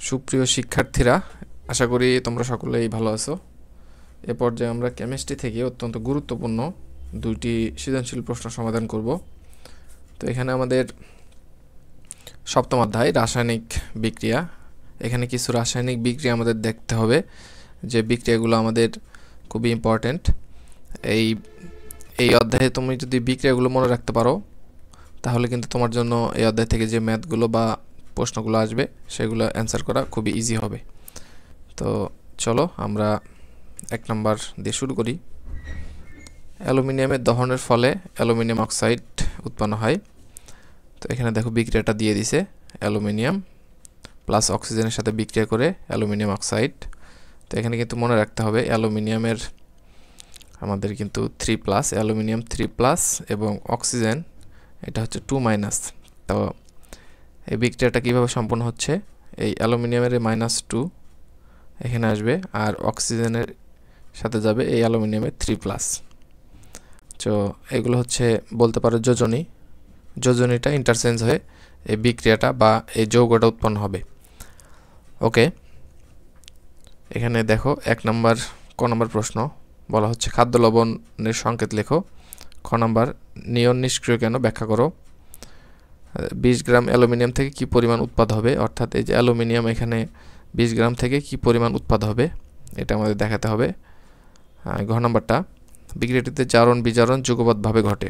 সুপ্রিয় শিক্ষার্থীরা, আশা করি তোমরা সকলেই ভালো আছো। এ পর্যায়ে আমরা কেমিস্ট্রি থেকে অত্যন্ত গুরুত্বপূর্ণ দুইটি সৃজনশীল প্রশ্ন সমাধান করব। তো এখানে আমাদের সপ্তম অধ্যায় রাসায়নিক বিক্রিয়া। এখানে কিছু রাসায়নিক বিক্রিয়া আমাদের দেখতে হবে, যে বিক্রিয়াগুলো আমাদের খুবই ইম্পর্ট্যান্ট। এই অধ্যায়ে তুমি যদি বিক্রিয়াগুলো মনে রাখতে পারো, তাহলে কিন্তু তোমার জন্য এই অধ্যায় থেকে যে ম্যাথগুলো বা প্রশ্নগুলো আসবে সেগুলো অ্যান্সার করা খুবই ইজি হবে। তো চলো আমরা 1 নম্বর দিয়ে শুরু করি। অ্যালুমিনিয়ামের দহনের ফলে অ্যালুমিনিয়াম অক্সাইড উৎপন্ন হয়। তো এখানে দেখো বিক্রিয়াটা দিয়ে দিছে, অ্যালুমিনিয়াম প্লাস অক্সিজেনের সাথে বিক্রিয়া করে অ্যালুমিনিয়াম অক্সাইড। তো এখানে কিন্তু মনে রাখতে হবে অ্যালুমিনিয়ামের আমাদের কিন্তু 3+, অ্যালুমিনিয়াম 3+ এবং অক্সিজেন এটা হচ্ছে 2-। তো এই বিক্রিয়াটা কীভাবে সম্পন্ন হচ্ছে, এই অ্যালুমিনিয়ামের -2 এখানে আসবে আর অক্সিজেনের সাথে যাবে এই অ্যালুমিনিয়ামের 3+। তো এগুলো হচ্ছে বলতে পারো যোজনীটা ইন্টারচেঞ্জ হয়ে এই বিক্রিয়াটা বা এই যৌগটা উৎপন্ন হবে। ওকে, এখানে দেখো ক নম্বর প্রশ্ন বলা হচ্ছে খাদ্য লবণের সংকেত লেখো। খ নম্বর নিয়ন নিষ্ক্রিয় কেন, ব্যাখ্যা করো। 20 গ্রাম অ্যালুমিনিয়াম থেকে কি পরিমাণ উৎপাদ হবে, অর্থাৎ এই যে অ্যালুমিনিয়াম এখানে 20 গ্রাম থেকে কি পরিমাণ উৎপাদ হবে এটা আমাদের দেখাতে হবে। ঘ নম্বরটা বিক্রিয়াটিতে জারণ বিজারণ যুগপৎভাবে ঘটে।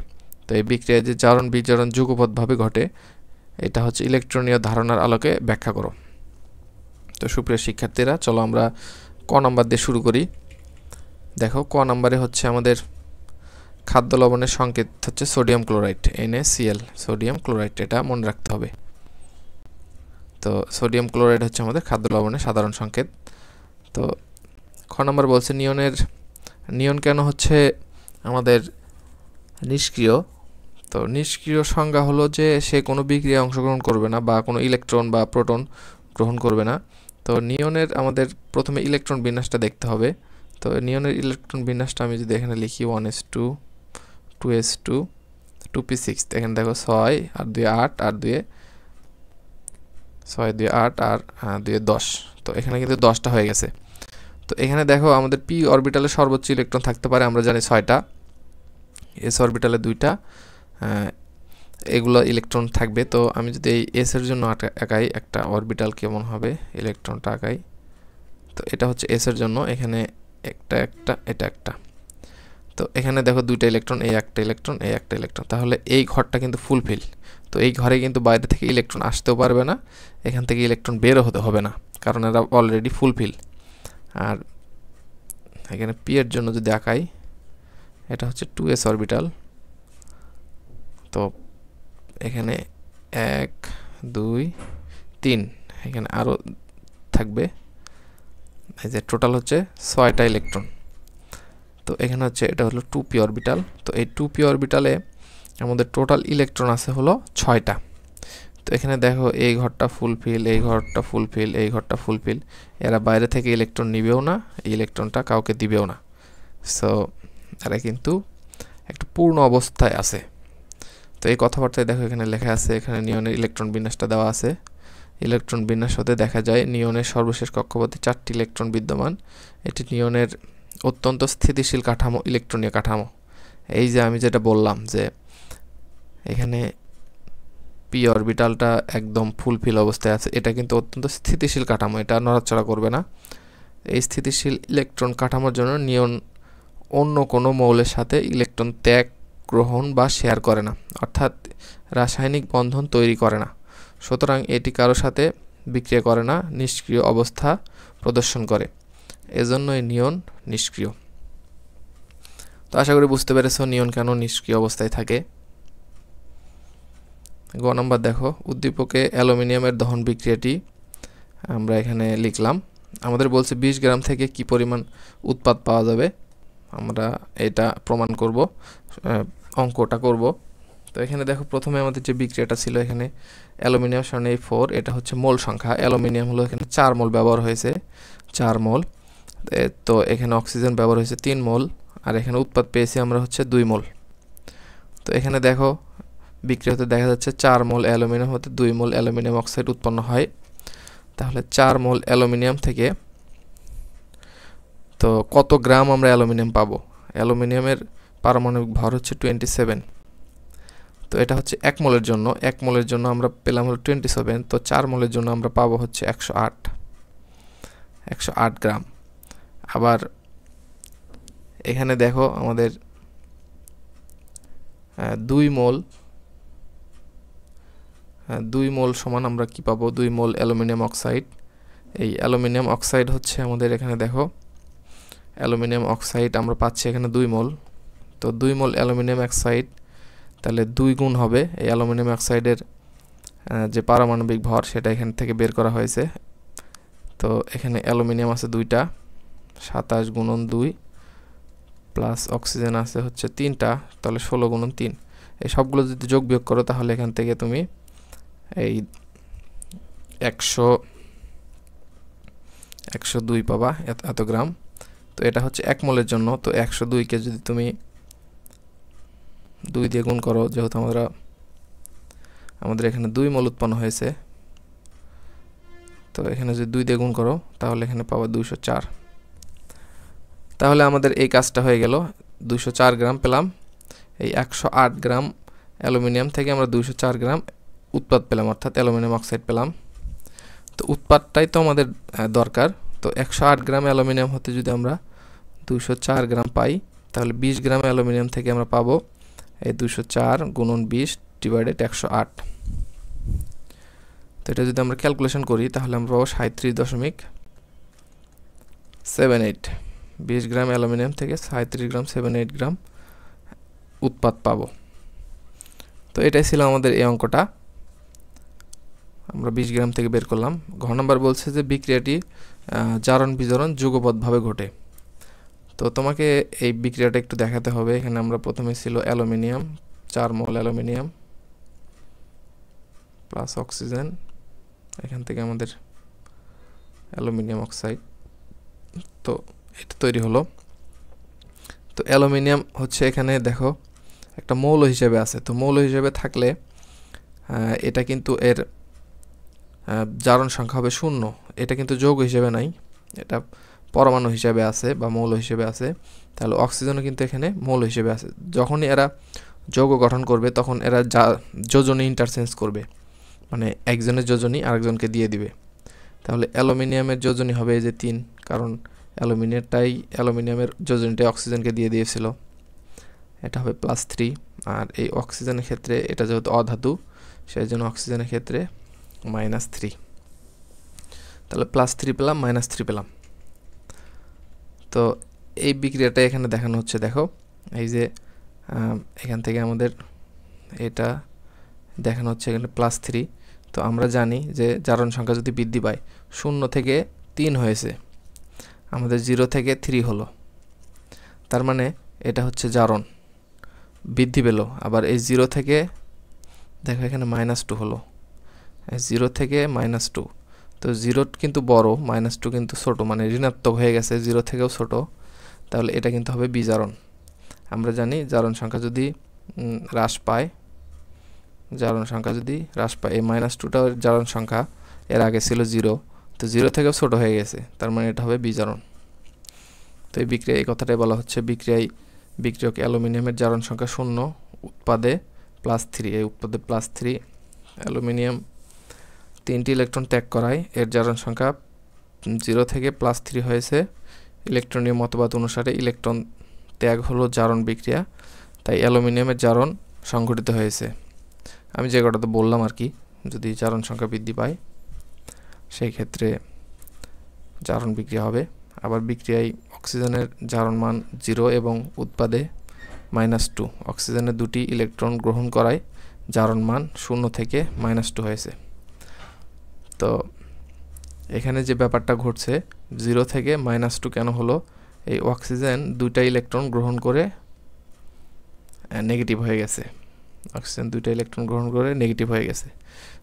তো এই বিক্রিয়ায় যে জারণ বিজারণ যুগপৎভাবে ঘটে এটা হচ্ছে ইলেকট্রনীয় ধারণার আলোকে ব্যাখ্যা করো। তো সুপ্রিয় শিক্ষার্থীরা, চলো আমরা ক নম্বর দিয়ে শুরু করি। দেখো ক নম্বরে হচ্ছে আমাদের খাদ্য লবণের সংকেত হচ্ছে sodium chloride, NaCl, sodium chloride, এটা মনে রাখতে হবে। তো সোডিয়াম ক্লোরাইড হচ্ছে আমাদের খাদ্য লবণের সাধারণ সংকেত। তো খ নম্বর বলছে নিয়ন কেন হচ্ছে আমাদের নিষ্ক্রিয়। তো নিষ্ক্রিয় সংজ্ঞা হলো যে সে কোনো বিক্রিয়ায় অংশগ্রহণ করবে না বা কোনো ইলেকট্রন বা প্রোটন গ্রহণ করবে না। তো নিয়নের আমাদের প্রথমে ইলেকট্রন বিন্যাসটা দেখতে হবে। তো নিয়নের ইলেকট্রন বিন্যাসটা আমি যদি এখানে লিখি 1s2 2s2 2p6, এখানে দেখো 6 আর 2 8 আর 2 6 2 8 আর 2 10। তো এখানে কিন্তু 10টা হয়ে গেছে। তো এখানে দেখো আমাদের p অরবিটালে সর্বোচ্চ ইলেকট্রন থাকতে পারে, আমরা জানি 6টা, s অরবিটালে 2টা, এগুলো ইলেকট্রন থাকবে। তো আমি যদি এই s এর জন্য আঁকাই একটা অরবিটাল কেমন হবে, ইলেকট্রনটা আঁকাই। তো এটা হচ্ছে s এর জন্য, এখানে এটা একটা। তো এখানে দেখো 2টা ইলেকট্রন, এই একটা ইলেকট্রন, এই একটা ইলেকট্রন, তাহলে এই ঘরটা কিন্তু ফুলফিল। তো এই ঘরে কিন্তু বাইরে থেকে ইলেকট্রন আসতেও পারবে না, এখান থেকে ইলেকট্রন বেরও হতে হবে না, কারণ এরা অলরেডি ফুলফিল। আর এখানে p এর জন্য যদি আঁকাই, এটা হচ্ছে 2s অরবিটাল। তো এখানে 1 2 3, এখানে আরও থাকবে, এই যে টোটাল হচ্ছে 6টা ইলেকট্রন। তো এখানে হচ্ছে এটা হলো 2p অরবিটাল। তো এই 2p অরবিটালে আমাদের টোটাল ইলেকট্রন আছে হলো 6টা। তো এখানে দেখো এই ঘরটা ফুলফিল, এই ঘরটা ফুলফিল, এই ঘরটা ফুলফিল, এরা বাইরে থেকে ইলেকট্রন নিবেও না, এই ইলেকট্রনটা কাউকে দিবেও না। সো এরা কিন্তু একটা পূর্ণ অবস্থায় আছে। তো এই কথাবার্তায় দেখো এখানে লেখা আছে, এখানে নিয়নের ইলেকট্রন বিন্যাসটা দেওয়া আছে। ইলেকট্রন বিন্যাস হতে দেখা যায় নিয়নের সর্বশেষ কক্ষপথে 4টি ইলেকট্রন বিদ্যমান। এটি নিয়নের অত্যন্ত স্থিতিশীল কাঠামো, ইলেকট্রনীয় কাঠামো। এই যে আমি যেটা বললাম যে এখানে p অরবিটালটা একদম ফুলফিল অবস্থায় আছে, এটা কিন্তু অত্যন্ত স্থিতিশীল কাঠামো, এটা নড়াচড়া করবে না। এই স্থিতিশীল ইলেকট্রন কাঠামোর জন্য নিয়ন অন্য কোনো মৌলের সাথে ইলেকট্রন ত্যাগ, গ্রহণ বা শেয়ার করে না, অর্থাৎ রাসায়নিক বন্ধন তৈরি করে না। সুতরাং এটি কারো সাথে বিক্রিয়া করে না, নিষ্ক্রিয় অবস্থা প্রদর্শন করে, এজন্যই নিয়ন নিষ্ক্রিয়। তো আশা করি বুঝতে পেরেছো নিয়ন কেন নিষ্ক্রিয় অবস্থায় থাকে। গ নম্বর দেখো উদ্দীপকে অ্যালুমিনিয়ামের দহন বিক্রিয়াটি আমরা এখানে লিখলাম। আমাদের বলছে 20 গ্রাম থেকে কি পরিমাণ উৎপাদ পাওয়া যাবে, আমরা এটা প্রমাণ করব, অঙ্কটা করব। তো এখানে দেখো প্রথমে আমাদের যে বিক্রিয়াটা ছিল, এখানে অ্যালুমিনিয়াম সমান 4, এটা হচ্ছে মোল সংখ্যা। অ্যালুমিনিয়াম হলো এখানে 4 মোল ব্যবহার হয়েছে, 4 মোল। তো এখানে অক্সিজেন ব্যবহার হয়েছে 3 মোল, আর এখানে উৎপাদ পেয়েছি আমরা হচ্ছে 2 মোল। তো এখানে দেখো বিক্রিয়া হতে দেখা যাচ্ছে 4 মোল অ্যালুমিনিয়াম হতে 2 মোল অ্যালুমিনিয়াম অক্সাইড উৎপন্ন হয়। তাহলে 4 মোল অ্যালুমিনিয়াম থেকে তো কত গ্রাম আমরা অ্যালুমিনিয়াম পাবো? অ্যালুমিনিয়ামের পারমাণবিক ভর হচ্ছে 27। তো এটা হচ্ছে 1 মোলের জন্য। 1 মোলের জন্য আমরা পেলাম হলো 27। তো 4 মোলের জন্য আমরা পাবো হচ্ছে 108 গ্রাম। আবার এখানে দেখো আমাদের 2 মোল সমান আমরা কি পাবো? 2 মোল অ্যালুমিনিয়াম অক্সাইড। এই অ্যালুমিনিয়াম অক্সাইড হচ্ছে আমাদের এখানে দেখো অ্যালুমিনিয়াম অক্সাইড আমরা পাচ্ছি এখানে 2 মোল। তো 2 মোল অ্যালুমিনিয়াম অক্সাইড তাহলে 2 গুণ হবে এই অ্যালুমিনিয়াম অক্সাইডের যে পারমাণবিক ভর সেটা এখান থেকে বের করা হয়েছে। তো এখানে অ্যালুমিনিয়াম আছে 2টা, 27 গুণন 2 প্লাস অক্সিজেন আছে হচ্ছে 3টা, তাহলে 16 গুণন 3। এই সবগুলো যদি যোগ বিয়োগ করো তাহলে এখান থেকে তুমি এই 102 পাবা, এত গ্রাম। তো এটা হচ্ছে 1 মোলের জন্য। তো 102কে যদি তুমি 2 দিয়ে গুণ করো, যেহেতু আমাদের এখানে 2 মোল উৎপন্ন হয়েছে, তো এখানে যদি 2 দিয়ে গুণ করো তাহলে এখানে পাবো 204। তাহলে আমাদের এই কাজটা হয়ে গেল। 204 গ্রাম পেলাম। এই 108 গ্রাম অ্যালুমিনিয়াম থেকে আমরা 204 গ্রাম উৎপাদ পেলাম, অর্থাৎ অ্যালুমিনিয়াম অক্সাইড পেলাম। তো উৎপাদটাই তো আমাদের দরকার। তো 108 গ্রাম অ্যালুমিনিয়াম হতে যদি আমরা 204 গ্রাম পাই, তাহলে 20 গ্রাম অ্যালুমিনিয়াম থেকে আমরা পাবো এই 204 গুণন 20 ডিভাইডেড 108। তো এটা যদি আমরা ক্যালকুলেশন করি তাহলে আমরা পাবো 37.78। 20 গ্রাম অ্যালুমিনিয়াম থেকে 37.78 গ্রাম উৎপাদ পাবো। তো এটাই ছিল আমাদের এই অঙ্কটা। আমরা 20 গ্রাম থেকে বের করলাম। ঘ নাম্বার বলছে যে বিক্রিয়াটি জারণ বিজারণ যুগপৎভাবে ঘটে। তো তোমাকে এই বিক্রিয়াটা একটু দেখাতে হবে। এখানে আমরা প্রথমে ছিল অ্যালুমিনিয়াম, 4 মোল অ্যালুমিনিয়াম প্লাস অক্সিজেন, এখান থেকে আমাদের অ্যালুমিনিয়াম অক্সাইড। তো এটা তৈরি হলো। তো অ্যালুমিনিয়াম হচ্ছে এখানে দেখো একটা মৌল হিসেবে আছে। তো মৌল হিসেবে থাকলে এটা কিন্তু এর জারণ সংখ্যা হবে 0। এটা কিন্তু যৌগ হিসেবে নাই, এটা পরমাণু হিসেবে আছে বা মৌল হিসেবে আছে। তাহলে অক্সিজেনও কিন্তু এখানে মৌল হিসেবে আছে। যখনই এরা যৌগ গঠন করবে তখন এরা যোজনী ইন্টারচেঞ্জ করবে, মানে একজনের যোজনী আরেকজনকে দিয়ে দিবে। তাহলে অ্যালুমিনিয়ামের যোজনী হবে এই যে 3, কারণ অ্যালুমিনিয়ামের যোজনীটাই অক্সিজেনকে দিয়ে দিয়েছিল। এটা হবে +3। আর এই অক্সিজেনের ক্ষেত্রে এটা যেহেতু অধাতু, সেই জন্য অক্সিজেনের ক্ষেত্রে -3। তাহলে +3 পেলাম, -3 পেলাম। তো এই বিক্রিয়াটা এখানে দেখানো হচ্ছে। দেখো এই যে এখান থেকে আমাদের এটা দেখানো হচ্ছে এখানে +3। তো আমরা জানি যে জারণ সংখ্যা যদি বৃদ্ধি পায়, 0 থেকে 3 হয়েছে, আমাদের 0 থেকে 3 হলো, তার মানে এটা হচ্ছে জারণ বৃদ্ধি পেল। আবার এই 0 থেকে দেখো এখানে -2 হলো, 0 থেকে -2। তো 0 কিন্তু বড়, -2 কিন্তু ছোট, মানে ঋণাত্মক হয়ে গেছে, 0 থেকেও ছোট। তাহলে এটা কিন্তু হবে বিজারণ। আমরা জানি জারণ সংখ্যা যদি হ্রাস পায়, এই -2টার জারণ সংখ্যা এর আগে ছিল 0, তো 0 থেকেও ছোট হয়ে গেছে, তার মানে এটা হবে বিজারণ। তো এই বিক্রিয়া এই কথাটাই বলা হচ্ছে, বিক্রিয়ক অ্যালুমিনিয়ামের জারণ সংখ্যা 0, উৎপাদে +3। এই উৎপাদে +3 অ্যালুমিনিয়াম 3টি ইলেকট্রন ত্যাগ করায় এর জারণ সংখ্যা 0 থেকে +3 হয়েছে। ইলেকট্রনীয় মতবাদ অনুসারে ইলেকট্রন ত্যাগ হলো জারণ বিক্রিয়া, তাই অ্যালুমিনিয়ামের জারণ সংঘটিত হয়েছে। আমি যে কথাটা বললাম আর কি, যদি জারণ সংখ্যা বৃদ্ধি পায় সেই ক্ষেত্রে জারণ বিক্রিয়া হবে। আবার বিক্রিয়ায় অক্সিজেনের জারণ মান 0 এবং উৎপাদে -2। অক্সিজেনের 2টি ইলেকট্রন গ্রহণ করায় জারণ মান 0 থেকে -2 হয়েছে। তো এখানে যে ব্যাপারটা ঘটছে, 0 থেকে -2 কেন হলো? এই অক্সিজেন 2টা ইলেকট্রন গ্রহণ করে নেগেটিভ হয়ে গেছে। অক্সিজেন 2টা ইলেকট্রন গ্রহণ করে নেগেটিভ হয়ে গেছে।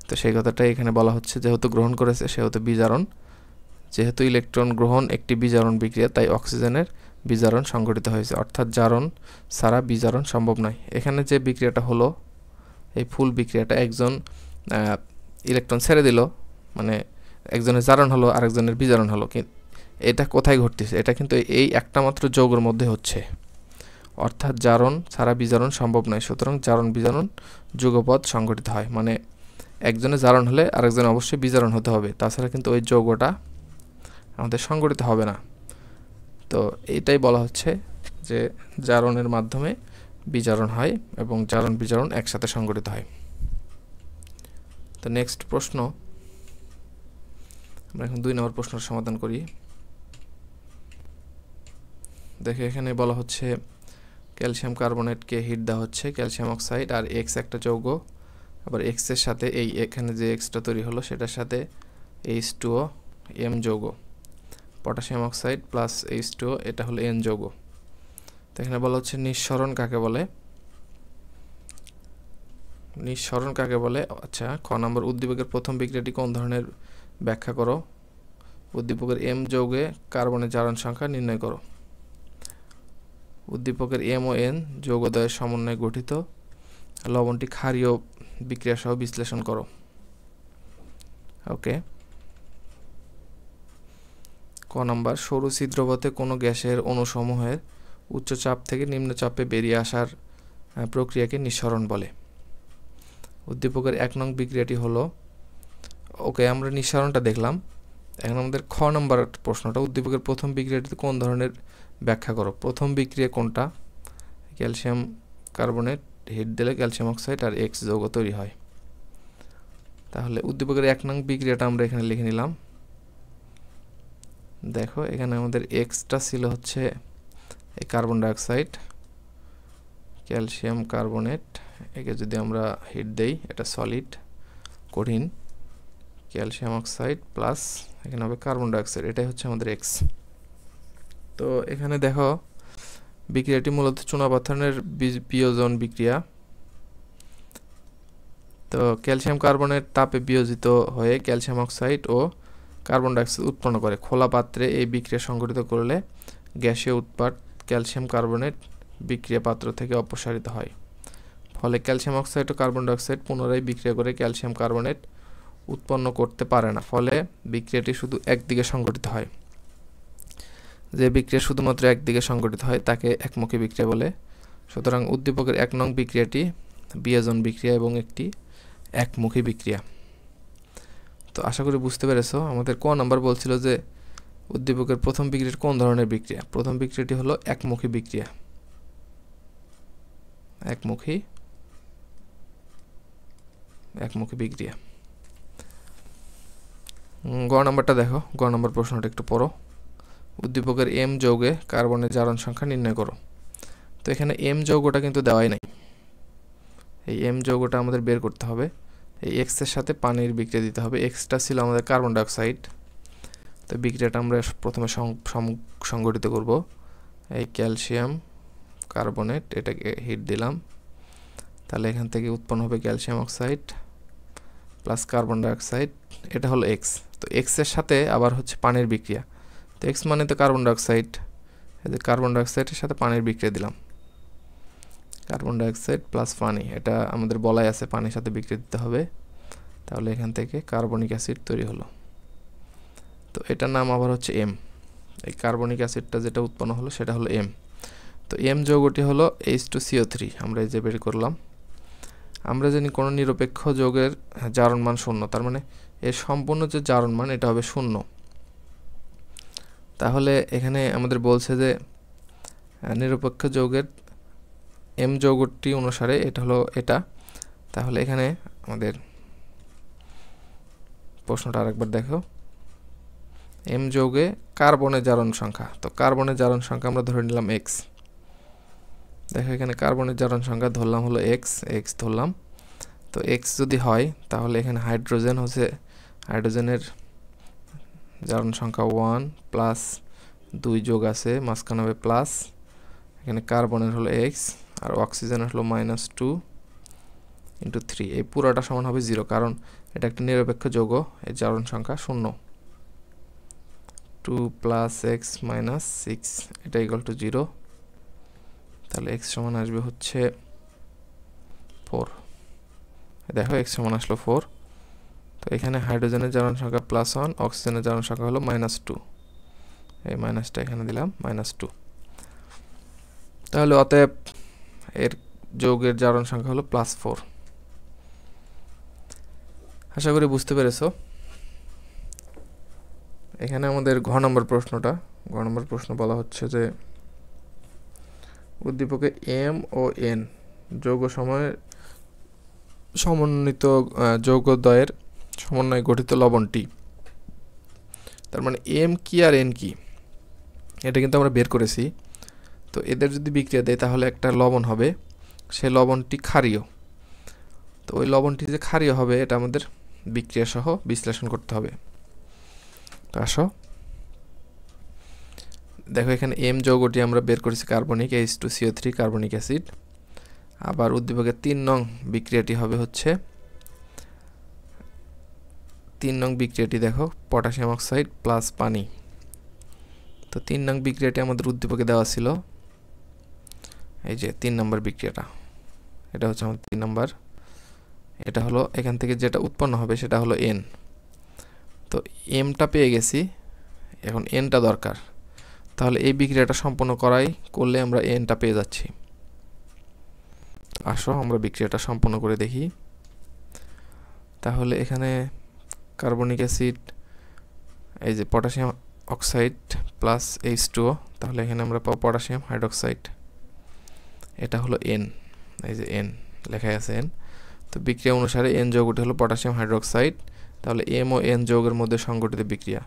তো সেই কথাটাই এখানে বলা হচ্ছে, যেহেতু গ্রহণ করেছে সেহেতু বিজারণ। যেহেতু ইলেকট্রন গ্রহণ একটি বিজারণ বিক্রিয়া, তাই অক্সিজেনের বিজারণ সংঘটিত হয়েছে, অর্থাৎ জারণ ছাড়া বিজারণ সম্ভব নয়। এখানে যে বিক্রিয়াটা হলো, এই ফুল বিক্রিয়াটা একজন ইলেকট্রন ছেড়ে দিল, মানে একজনের জারণ হলো আরেকজনের বিজারণ হলো, এটা কোথায় ঘটতেছে? এটা কিন্তু এই একটা মাত্র যৌগের মধ্যে হচ্ছে, অর্থাৎ জারণ ছাড়া বিজারণ সম্ভব নয়। সুতরাং জারণ বিজারণ যুগপৎ সংঘটিত হয়, মানে একজনের জারণ হলে আরেকজনের অবশ্যই বিজারণ হতে হবে, তাছাড়া কিন্তু ওই যৌগটা আমাদের সংঘটিত হবে না। তো এটাই বলা হচ্ছে যে জারণের মাধ্যমে বিজারণ হয় এবং জারণ বিজারণ একসাথে সংঘটিত হয়। তো নেক্সট প্রশ্ন, আমরা এখন 2 নম্বর প্রশ্নের সমাধান করি। দেখো এখানে বলা হচ্ছে ক্যালসিয়াম কার্বনেটকে হিট দেওয়া হচ্ছে, ক্যালসিয়াম অক্সাইড আর এক্স একটা যৌগ, আবার এক্স এর সাথে এই এখানে যে এক্সটা তৈরি হলো সেটার সাথে H2O M যৌগ, পটাশিয়াম অক্সাইড প্লাস H2O এটা হলো N যৌগ। তো এখানে বলা হচ্ছে নিঃসরণ কাকে বলে? নিঃসরণ কাকে বলে? আচ্ছা, খ নম্বর, উদ্দীপকের প্রথম বিক্রিয়াটি কোন ধরনের ব্যাখ্যা করো। উদ্দীপকের M যৌগে কার্বনের জারণ সংখ্যা নির্ণয় করো। উদ্দীপকের M ও N যৌগদ্বয়ের সমন্বয়ে গঠিত লবণটি ক্ষারীয় বিক্রিয়া সহ বিশ্লেষণ করো। ওকে। ক নম্বর, সরু ছিদ্রপথে কোনো গ্যাসের অণুসমূহের উচ্চ চাপ থেকে নিম্ন চাপে বেরিয়ে আসার প্রক্রিয়াকে নিঃসরণ বলে। উদ্দীপকের 1 নং বিক্রিয়াটি হলো, ওকে আমরা নিঃসরণটা দেখলাম, এখন আমাদের খ নম্বর প্রশ্নটা, উদ্দীপকের প্রথম বিক্রিয়াটিতে কোন ধরনের ব্যাখ্যা করো। প্রথম বিক্রিয়া কোনটা? ক্যালসিয়াম কার্বনেট হিট দিলে ক্যালসিয়াম অক্সাইড আর এক্স যৌগ তৈরি হয়। তাহলে উদ্দীপকের 1 নং বিক্রিয়াটা আমরা এখানে লিখে নিলাম। দেখো এখানে আমাদের এক্সটা ছিল হচ্ছে এই কার্বন ডাইঅক্সাইড, ক্যালসিয়াম কার্বনেট, একে যদি আমরা হিট দেই এটা সলিড কঠিন, ক্যালসিয়াম অক্সাইড প্লাস এখানে হবে কার্বন ডাইঅক্সাইড, এটাই হচ্ছে আমাদের এক্স। তো এখানে দেখো বিক্রিয়াটি মূলত চুনাপাথরের বিয়োজন বিক্রিয়া। তো ক্যালসিয়াম কার্বনেট তাপে বিয়োজিত হয়ে ক্যালসিয়াম অক্সাইড ও কার্বন ডাইঅক্সাইড উৎপন্ন করে। খোলা পাত্রে এই বিক্রিয়া সংঘটিত করলে গ্যাসীয় উৎপাদ ক্যালসিয়াম কার্বনেট বিক্রিয়া পাত্র থেকে অপসারিত হয়। ফলে ক্যালসিয়াম অক্সাইড ও কার্বন ডাইঅক্সাইড পুনরায় বিক্রিয়া করে ক্যালসিয়াম কার্বনেট উৎপন্ন করতে পারে না, ফলে বিক্রিয়াটি শুধু একদিকে সংঘটিত হয়। যে বিক্রিয়া শুধুমাত্র একদিকে সংঘটিত হয় তাকে একমুখী বিক্রিয়া বলে। সুতরাং উদ্দীপকের 1 নং বিক্রিয়াটি বিয়োজন বিক্রিয়া এবং একটি একমুখী বিক্রিয়া। তো আশা করি বুঝতে পেরেছো। আমাদের ক নাম্বার বলছিল যে উদ্দীপকের প্রথম বিক্রিয়া কোন ধরনের বিক্রিয়া। প্রথম বিক্রিয়াটি হলো একমুখী বিক্রিয়া, একমুখী বিক্রিয়া। গ নাম্বারটা দেখো, গ নাম্বার প্রশ্নটা একটু পড়ো। উদ্দীপকের M যৌগে কার্বনের জারণ সংখ্যা নির্ণয় করো। তো এখানে M যৌগটা কিন্তু দেওয়াই নাই, এই M যৌগটা আমাদের বের করতে হবে। এই X এর সাথে পানির বিক্রিয়া দিতে হবে। Xটা ছিল আমাদের কার্বন ডাইঅক্সাইড, তো বিক্রিয়াটা আমরা প্রথমে সংগঠিত করব। এই ক্যালসিয়াম কার্বনেট এটাকে হিট দিলাম, তাহলে এখান থেকে উৎপন্ন হবে calcium oxide plus carbon dioxide, এটা হলো X। তো X এর সাথে আবার হচ্ছে পানির বিক্রিয়া, তো X মানে তো কার্বন ডাইঅক্সাইড, এই যে কার্বন ডাইঅক্সাইডের সাথে পানির বিক্রিয়া দিলাম, কার্বন ডাইঅক্সাইড প্লাস পানি, এটা আমাদের বলাই আছে পানির সাথে বিক্রিয়া দিতে হবে, তাহলে এখান থেকে কার্বনিক অ্যাসিড তৈরি হলো। তো এটার নাম আবার হচ্ছে M, এই কার্বনিক অ্যাসিডটা যেটা উৎপন্ন হলো সেটা হলো M। তো M যৌগটি হলো H2CO3, আমরা এই যে বের করলাম। আমরা জানি কোনো নিরপেক্ষ যৌগের জারণ মান 0, তার মানে এর সম্পূর্ণ যে জারণ মান এটা হবে 0। তাহলে এখানে আমাদের বলছে যে নিরপেক্ষ যৌগের M যৌগটি অনুসারে এটা হলো এটা। তাহলে এখানে আমাদের প্রশ্নটা আরেকবার দেখো, M যৌগে কার্বনের জারণ সংখ্যা, তো কার্বনের জারণ সংখ্যা আমরা ধরে নিলাম X। দেখো এখানে কার্বনের জারণ সংখ্যা ধরলাম হলো X ধরলাম। তো X যদি হয় তাহলে এখানে হাইড্রোজেন হচ্ছে, হাইড্রোজেনের জারণ সংখ্যা 1 প্লাস 2 যোগ আছে মাঝখানে হবে প্লাস, এখানে কার্বনের হলো X আর অক্সিজেনের হলো -2 × 3, এই পুরোটা সমান হবে 0, কারণ এটা একটা নিরপেক্ষ যৌগ, এর জারণ সংখ্যা 0। 2 + X - 6 এটা = 0, তাহলে X সমান আসবে হচ্ছে 4। দেখো X সমান আসলো 4, তো এখানে হাইড্রোজেনের জারণ সংখ্যা +1, অক্সিজেনের জারণ সংখ্যা হলো -2। এই মাইনাসটা এখানে দিলাম -2। তাহলে অতএব এর যৌগের জারণ সংখ্যা হলো +4। আশা করি বুঝতে পেরেছো। এখানে আমাদের ঘ নম্বর প্রশ্ন বলা হচ্ছে যে উদ্দীপকে M ও N যৌগ সমন্বিত যৌগদ্বয়ের সমন্বয়ে গঠিত লবণটি, তার মানে M কি আর N কি এটা কিন্তু আমরা বের করেছি। তো এদের যদি বিক্রিয়া দেয় তাহলে একটা লবণ হবে, সেই লবণটি ক্ষারীয়। তো ওই লবণটি যে ক্ষারীয় হবে এটা আমাদের বিক্রিয়া সহ বিশ্লেষণ করতে হবে। তো আসো দেখো এখানে M যৌগটি আমরা বের করেছি কার্বনিক H2CO3 কার্বনিক অ্যাসিড। আবার উদ্দীপকের 3 নং বিক্রিয়াটি হবে হচ্ছে 3 নং বিক্রিয়াটি দেখো পটাশিয়াম অক্সাইড প্লাস পানি। তো 3 নং বিক্রিয়াটি আমাদের উদ্দীপকে দেওয়া ছিল, এই যে 3 নম্বর বিক্রিয়াটা, এটা হচ্ছে আমাদের 3 নম্বর। এটা হলো এখান থেকে যেটা উৎপন্ন হবে সেটা হলো N। তো Mটা পেয়ে গেছি, এখন Nটা দরকার। তাহলে এই বিক্রিয়াটা সম্পন্ন করলে আমরা Nটা পেয়ে যাচ্ছি। আসো আমরা বিক্রিয়াটা সম্পন্ন করে দেখি। তাহলে এখানে কার্বনিক অ্যাসিড, এই যে পটাশিয়াম অক্সাইড প্লাস H2O, তাহলে এখানে আমরা পাবো পটাশিয়াম হাইড্রোক্সাইড, এটা হলো N, এই যে N লেখাই আছে N। তো বিক্রিয়া অনুসারে N যৌগটি হলো পটাশিয়াম হাইড্রোক্সাইড। তাহলে M ও N যৌগের মধ্যে সংঘটিত বিক্রিয়া।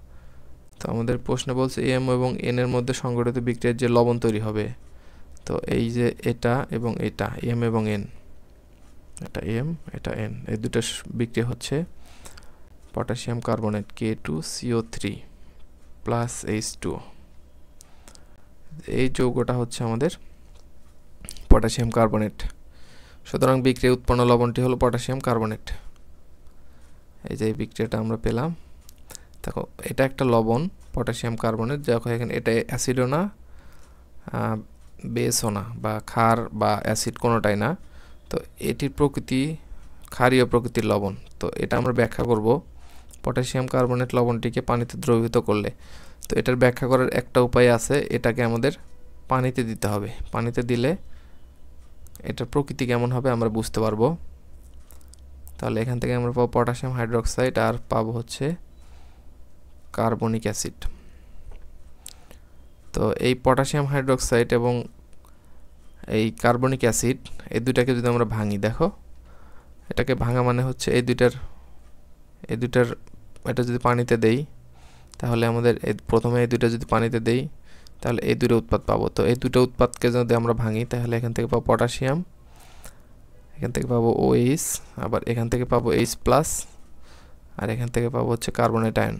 তো আমাদের প্রশ্ন বলছে M এবং N এর মধ্যে সংঘটিত বিক্রিয়ার যে লবণ তৈরি হবে, তো এই যে এটা এবং এটা M এবং N, এটা M এটা N, এই দুটো বিক্রিয়া হচ্ছে potassium carbonate K2CO3 plus H2O। এই যৌগটা হচ্ছে আমাদের পটাশিয়াম কার্বনেট। সুতরাং বিক্রিয়া উৎপন্ন লবণটি হলো পটাশিয়াম কার্বনেট। এই যে বিক্রিয়াটা আমরা পেলাম, দেখো এটা একটা লবণ পটাশিয়াম কার্বনেট, দেখো এখানে এটা অ্যাসিডও না বেসও না, বা ক্ষার বা অ্যাসিড কোনোটাই না। তো এটির প্রকৃতি ক্ষারীয় প্রকৃতির লবণ। তো এটা আমরা ব্যাখ্যা করব পটাশিয়াম কার্বনেট লবণটিকে পানিতে দ্রবীভূত করলে। তো এটার ব্যাখ্যা করার একটা উপায় আছে, এটাকে আমাদের পানিতে দিতে হবে। পানিতে দিলে এটার প্রকৃতি কেমন হবে আমরা বুঝতে পারবো। তাহলে এখান থেকে আমরা পাবো পটাশিয়াম হাইড্রোক্সাইড আর পাবো হচ্ছে কার্বনিক অ্যাসিড। তো এই পটাশিয়াম হাইড্রোক্সাইড এবং এই কার্বনিক অ্যাসিড এই দুটাকে যদি আমরা ভাঙি, দেখো এটাকে ভাঙা মানে হচ্ছে এই দুটার এটা যদি পানিতে দেই তাহলে আমাদের প্রথমে এই দুটো যদি পানিতে দেই তাহলে এই দুটো উৎপাদ পাবো। তো এই দুটো উৎপাদকে যদি আমরা ভাঙি তাহলে এখান থেকে পাবো পটাশিয়াম, এখান থেকে পাবো OH, আবার এখান থেকে পাবো H+, আর এখান থেকে পাবো হচ্ছে কার্বনেট আয়ন।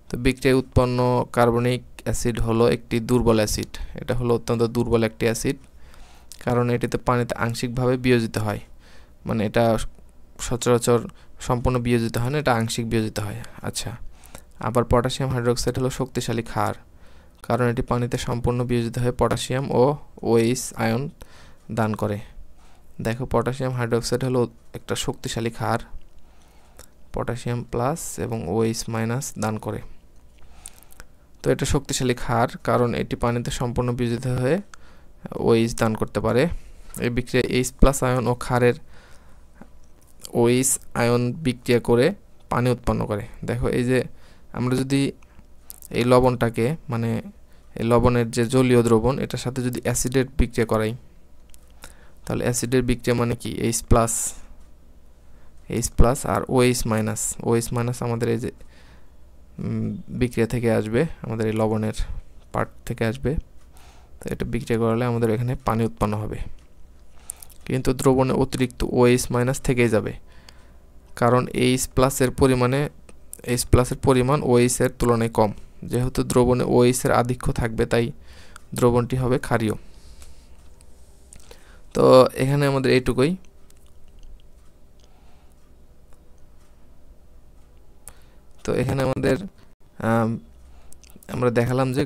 তো বিক্রিয়ায় উৎপন্ন কার্বনিক অ্যাসিড হলো একটি দুর্বল অ্যাসিড। এটা হলো অত্যন্ত দুর্বল একটি অ্যাসিড, কারণ এটিতে পানিতে আংশিকভাবে বিয়োজিত হয়। মানে এটা সচরাচর সম্পূর্ণ বিয়োজিত হয় না, এটা আংশিক বিয়োজিত হয়। আচ্ছা, আবার পটাশিয়াম হাইড্রোক্সাইড হলো শক্তিশালী ক্ষার, কারণ এটি পানিতে সম্পূর্ণ বিয়োজিত হয়ে পটাশিয়াম ও OH আয়ন দান করে। দেখো পটাশিয়াম হাইড্রোক্সাইড হলো একটা শক্তিশালী ক্ষার, পটাশিয়াম প্লাস এবং OH- দান করে। তো এটা শক্তিশালী ক্ষার কারণ এটি পানিতে সম্পূর্ণ বিয়োজিত হয়ে OH দান করতে পারে। এই বিক্রিয়া H+ আয়ন ও ক্ষারের OH আয়ন বিক্রিয়া করে পানি উৎপন্ন করে। দেখো এই যে আমরা যদি এই লবণটাকে, মানে এই লবণের যে জলীয় দ্রবণ, এটার সাথে যদি অ্যাসিডের বিক্রিয়া করাই, তাহলে অ্যাসিডের বিক্রিয়া মানে কি H+ আর OH- আমাদের এই যে বিক্রিয়া থেকে আসবে, আমাদের এই লবণের পার্ট থেকে আসবে। তো এটা বিক্রিয়া করালে আমাদের এখানে পানি উৎপন্ন হবে, কিন্তু দ্রবণে অতিরিক্ত OH- থেকেই যাবে, কারণ H+ এর পরিমাণ OH এর তুলনায় কম। যেহেতু দ্রবণে OH এর আধিক্য থাকবে তাই দ্রবণটি হবে ক্ষারীয়। তো এখানে আমাদের এইটুকুই। তো এখানে আমাদের আমরা দেখালাম যে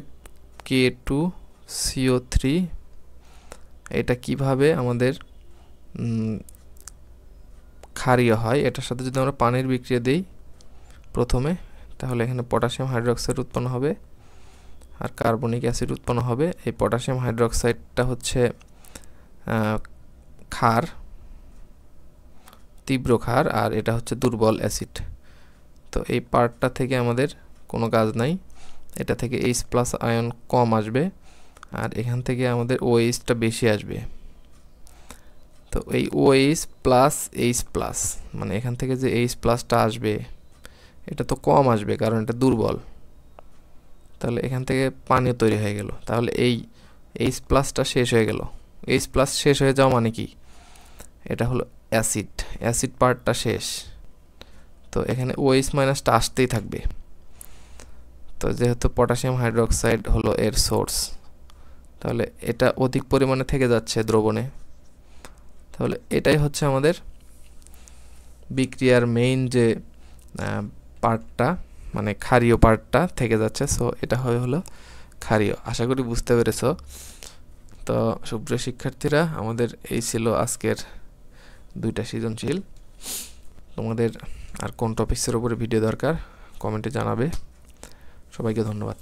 K2CO3 এটা কিভাবে আমাদের ক্ষারীয় হয়, এটার সাথে যদি আমরা পানির বিক্রিয়া দিই প্রথমে, তাহলে এখানে পটাশিয়াম হাইড্রোক্সাইড উৎপন্ন হবে আর কার্বনিক অ্যাসিড উৎপন্ন হবে। এই পটাশিয়াম হাইড্রোক্সাইডটা হচ্ছে ক্ষার, তীব্র ক্ষার, আর এটা হচ্ছে দুর্বল অ্যাসিড। তো এই পার্টটা থেকে আমাদের কোনো কাজ নাই, এটা থেকে H+ আয়ন কম আসবে আর এখান থেকে আমাদের OH-টা বেশি আসবে। তো এই OH+H+, মানে এখান থেকে যে H+টা আসবে এটা তো কম আসবে কারণ এটা দুর্বল, তাহলে এখান থেকে পানীয় তৈরি হয়ে গেল। তাহলে এই H+টা শেষ হয়ে গেল। H+ শেষ হয়ে যাওয়া মানে কি, এটা হলো অ্যাসিড পার্টটা শেষ, তো এখানে OH- আসতেই থাকবে। তো যেহেতু পটাশিয়াম হাইড্রোক্সাইড হলো এর সোর্স, তাহলে এটা অধিক পরিমাণে থেকে যাচ্ছে দ্রবণে, তাহলে এটাই হচ্ছে আমাদের বিক্রিয়ার মেইন যে পার্টটা, মানে ক্ষারীয় পার্টটা থেকে যাচ্ছে। সো এটা হলো ক্ষারীয়। আশা করি বুঝতে পেরেছো। তো সুপ্রিয় শিক্ষার্থীরা, আমাদের এই ছিল আজকের 2টা সৃজনশীল। তোমাদের আর কোন টপিক্সের উপরে ভিডিও দরকার কমেন্টে জানাবে। সবাইকে ধন্যবাদ।